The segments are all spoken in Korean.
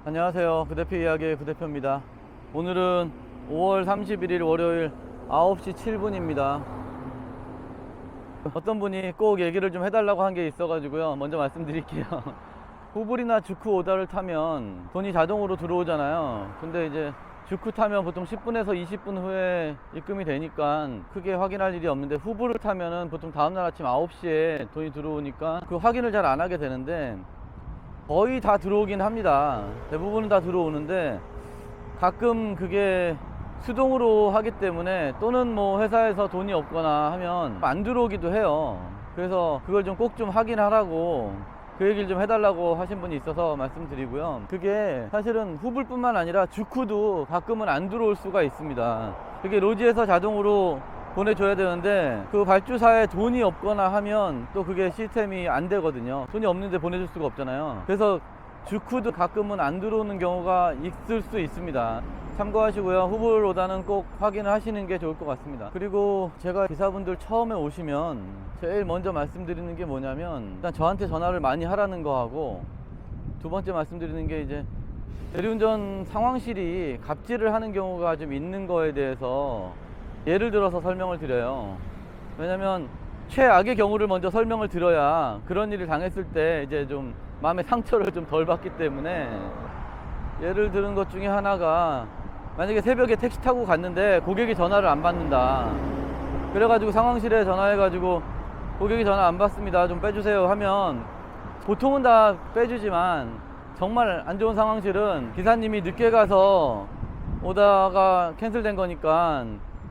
안녕하세요. 그대표 이야기의 그대표입니다. 오늘은 5월 31일 월요일 9시 7분입니다. 어떤 분이 꼭 얘기를 좀 해달라고 한 게 있어가지고요. 먼저 말씀드릴게요. 후불이나 주쿠 오다를 타면 돈이 자동으로 들어오잖아요. 근데 이제 주쿠 타면 보통 10분에서 20분 후에 입금이 되니까 크게 확인할 일이 없는데, 후불을 타면은 보통 다음날 아침 9시에 돈이 들어오니까 그 확인을 잘 안 하게 되는데, 거의 다 들어오긴 합니다. 대부분은 다 들어오는데 가끔 그게 수동으로 하기 때문에, 또는 뭐 회사에서 돈이 없거나 하면 안 들어오기도 해요. 그래서 그걸 좀 꼭 좀 확인하라고, 그 얘기를 좀 해달라고 하신 분이 있어서 말씀드리고요. 그게 사실은 후불뿐만 아니라 주쿠도 가끔은 안 들어올 수가 있습니다. 그게 로지에서 자동으로 보내줘야 되는데, 그 발주사에 돈이 없거나 하면 또 그게 시스템이 안 되거든요. 돈이 없는데 보내줄 수가 없잖아요. 그래서 주쿠도 가끔은 안 들어오는 경우가 있을 수 있습니다. 참고하시고요. 후불 오다는 꼭 확인을 하시는 게 좋을 것 같습니다. 그리고 제가 기사분들 처음에 오시면 제일 먼저 말씀드리는 게 뭐냐면, 일단 저한테 전화를 많이 하라는 거하고, 두 번째 말씀드리는 게 이제 대리운전 상황실이 갑질을 하는 경우가 좀 있는 거에 대해서 예를 들어서 설명을 드려요. 왜냐면 최악의 경우를 먼저 설명을 드려야 그런 일을 당했을 때 이제 좀 마음의 상처를 좀 덜 받기 때문에, 예를 드는 것 중에 하나가, 만약에 새벽에 택시 타고 갔는데 고객이 전화를 안 받는다. 그래가지고 상황실에 전화해가지고 고객이 전화 안 받습니다, 좀 빼주세요 하면, 보통은 다 빼주지만 정말 안 좋은 상황실은 기사님이 늦게 가서 오다가 캔슬된 거니까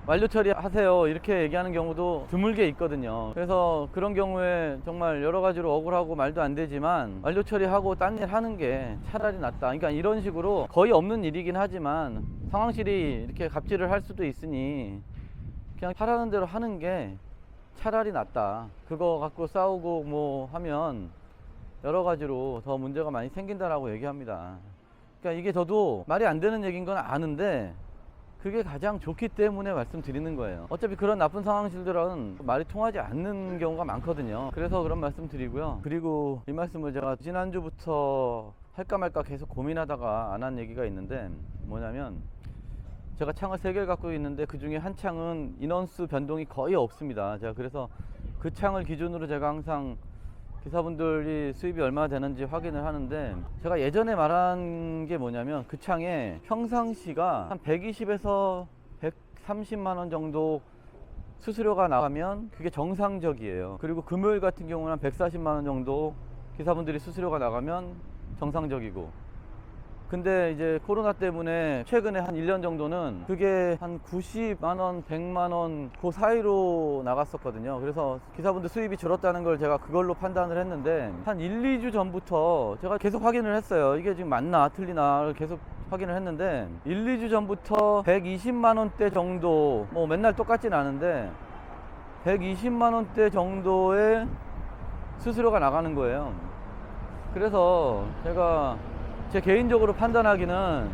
완료 처리하세요 이렇게 얘기하는 경우도 드물게 있거든요. 그래서 그런 경우에 정말 여러 가지로 억울하고 말도 안 되지만 완료 처리하고 딴 일 하는 게 차라리 낫다. 그러니까 이런 식으로 거의 없는 일이긴 하지만 상황실이 이렇게 갑질을 할 수도 있으니 그냥 하라는 대로 하는 게 차라리 낫다. 그거 갖고 싸우고 뭐 하면 여러 가지로 더 문제가 많이 생긴다라고 얘기합니다. 그러니까 이게 저도 말이 안 되는 얘기인 건 아는데, 그게 가장 좋기 때문에 말씀드리는 거예요. 어차피 그런 나쁜 상황실들은 말이 통하지 않는 경우가 많거든요. 그래서 그런 말씀 드리고요. 그리고 이 말씀을 제가 지난주부터 할까 말까 계속 고민하다가 안 한 얘기가 있는데, 뭐냐면 제가 창을 3개를 갖고 있는데 그 중에 한 창은 인원수 변동이 거의 없습니다. 제가 그래서 그 창을 기준으로 제가 항상 기사분들이 수입이 얼마나 되는지 확인을 하는데, 제가 예전에 말한 게 뭐냐면, 그 창에 평상시가 한 120에서 130만 원 정도 수수료가 나가면 그게 정상적이에요. 그리고 금요일 같은 경우는 한 140만 원 정도 기사분들이 수수료가 나가면 정상적이고, 근데 이제 코로나 때문에 최근에 한 1년 정도는 그게 한 90만 원, 100만 원 그 사이로 나갔었거든요. 그래서 기사분들 수입이 줄었다는 걸 제가 그걸로 판단을 했는데, 한 1, 2주 전부터 제가 계속 확인을 했어요. 이게 지금 맞나 틀리나를 계속 확인을 했는데, 1, 2주 전부터 120만 원대 정도, 뭐 맨날 똑같진 않은데 120만 원대 정도의 수수료가 나가는 거예요. 그래서 제가 제 개인적으로 판단하기는,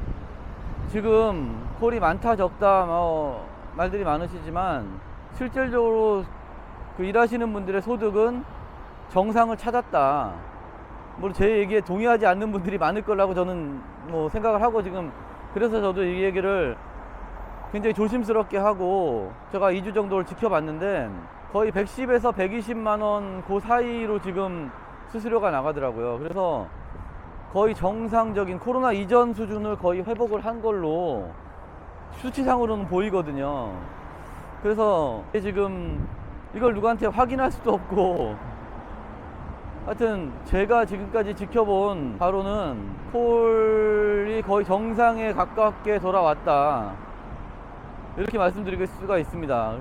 지금 콜이 많다 적다 뭐 말들이 많으시지만 실질적으로 그 일하시는 분들의 소득은 정상을 찾았다. 물론 제 얘기에 동의하지 않는 분들이 많을 거라고 저는 뭐 생각을 하고, 지금 그래서 저도 이 얘기를 굉장히 조심스럽게 하고 제가 2주 정도를 지켜봤는데, 거의 110에서 120만 원 그 사이로 지금 수수료가 나가더라고요. 그래서 거의 정상적인 코로나 이전 수준을 거의 회복을 한 걸로 수치상으로는 보이거든요. 그래서 지금 이걸 누구한테 확인할 수도 없고, 하여튼 제가 지금까지 지켜본 바로는 콜이 거의 정상에 가깝게 돌아왔다, 이렇게 말씀드릴 수가 있습니다.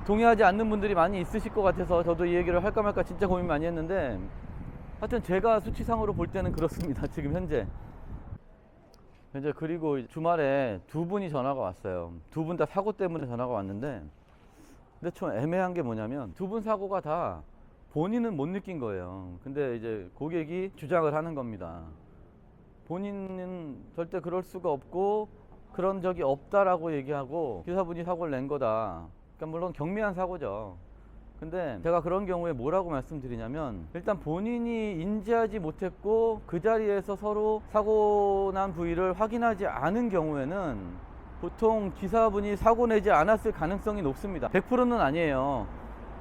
동의하지 않는 분들이 많이 있으실 것 같아서 저도 이 얘기를 할까 말까 진짜 고민 많이 했는데, 하여튼 제가 수치상으로 볼 때는 그렇습니다. 지금 현재. 그리고 주말에 두 분이 전화가 왔어요. 두 분 다 사고 때문에 전화가 왔는데, 근데 좀 애매한 게 뭐냐면, 두 분 사고가 다 본인은 못 느낀 거예요. 근데 이제 고객이 주장을 하는 겁니다. 본인은 절대 그럴 수가 없고 그런 적이 없다라고 얘기하고 기사분이 사고를 낸 거다. 그러니까 물론 경미한 사고죠. 근데 제가 그런 경우에 뭐라고 말씀드리냐면, 일단 본인이 인지하지 못했고 그 자리에서 서로 사고 난 부위를 확인하지 않은 경우에는 보통 기사분이 사고 내지 않았을 가능성이 높습니다. 100%는 아니에요.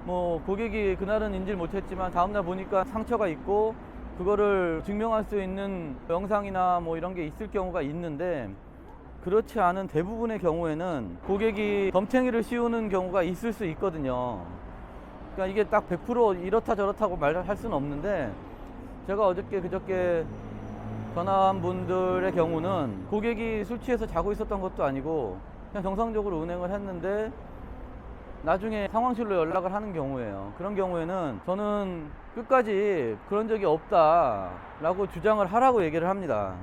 뭐 고객이 그날은 인지를 못했지만 다음날 보니까 상처가 있고 그거를 증명할 수 있는 영상이나 뭐 이런 게 있을 경우가 있는데, 그렇지 않은 대부분의 경우에는 고객이 덤탱이를 씌우는 경우가 있을 수 있거든요. 그러니까 이게 딱 100% 이렇다 저렇다고 말할 수는 없는데, 제가 어저께 그저께 전화한 분들의 경우는 고객이 술 취해서 자고 있었던 것도 아니고 그냥 정상적으로 운행을 했는데 나중에 상황실로 연락을 하는 경우예요. 그런 경우에는 저는 끝까지 그런 적이 없다라고 주장을 하라고 얘기를 합니다.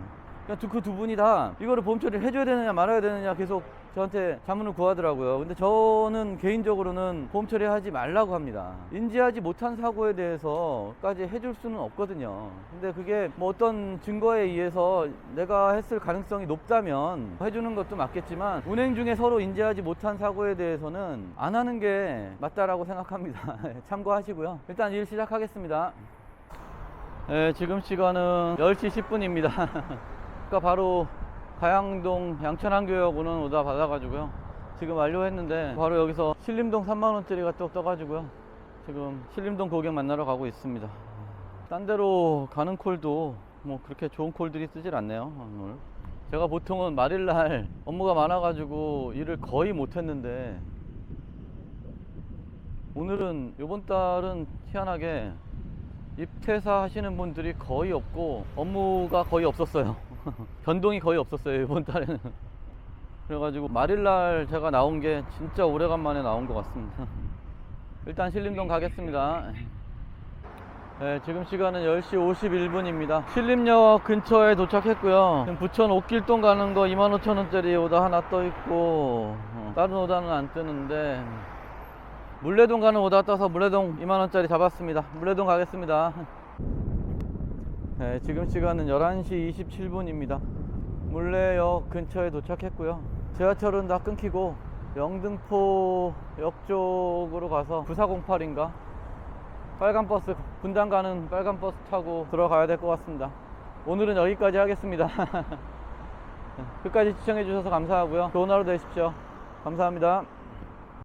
그러니까 그 두 분이 다 이거를 보험 처리를 해줘야 되느냐 말아야 되느냐 계속 저한테 자문을 구하더라고요. 근데 저는 개인적으로는 보험 처리하지 말라고 합니다. 인지하지 못한 사고에 대해서까지 해줄 수는 없거든요. 근데 그게 뭐 어떤 증거에 의해서 내가 했을 가능성이 높다면 해주는 것도 맞겠지만, 운행 중에 서로 인지하지 못한 사고에 대해서는 안 하는 게 맞다라고 생각합니다. 참고하시고요. 일단 일 시작하겠습니다. 네, 지금 시간은 10시 10분입니다. 그러니까 바로 가양동 양천항교역으로는 오다 받아가지고요. 지금 완료했는데 바로 여기서 신림동 3만원짜리가 또 떠가지고요. 지금 신림동 고객 만나러 가고 있습니다. 딴 데로 가는 콜도 뭐 그렇게 좋은 콜들이 쓰질 않네요, 오늘. 제가 보통은 말일날 업무가 많아가지고 일을 거의 못했는데, 오늘은 이번 달은 희한하게 입퇴사 하시는 분들이 거의 없고 업무가 거의 없었어요. 변동이 거의 없었어요, 이번 달에는. 그래가지고 말일날 제가 나온 게 진짜 오래간만에 나온 것 같습니다. 일단 신림동 가겠습니다. 네, 지금 시간은 10시 51분입니다 신림역 근처에 도착했고요. 지금 부천 옥길동 가는 거 25,000원짜리 오다 하나 떠 있고, 다른 오다는 안 뜨는데 물레동 가는 오다 떠서 물레동 2만원짜리 잡았습니다. 물레동 가겠습니다. 네, 지금 시간은 11시 27분입니다 물레역 근처에 도착했고요. 지하철은 다 끊기고 영등포역 쪽으로 가서 9408인가 빨간 버스, 분당 가는 빨간 버스 타고 들어가야 될 것 같습니다. 오늘은 여기까지 하겠습니다. 끝까지 시청해 주셔서 감사하고요. 좋은 하루 되십시오. 감사합니다.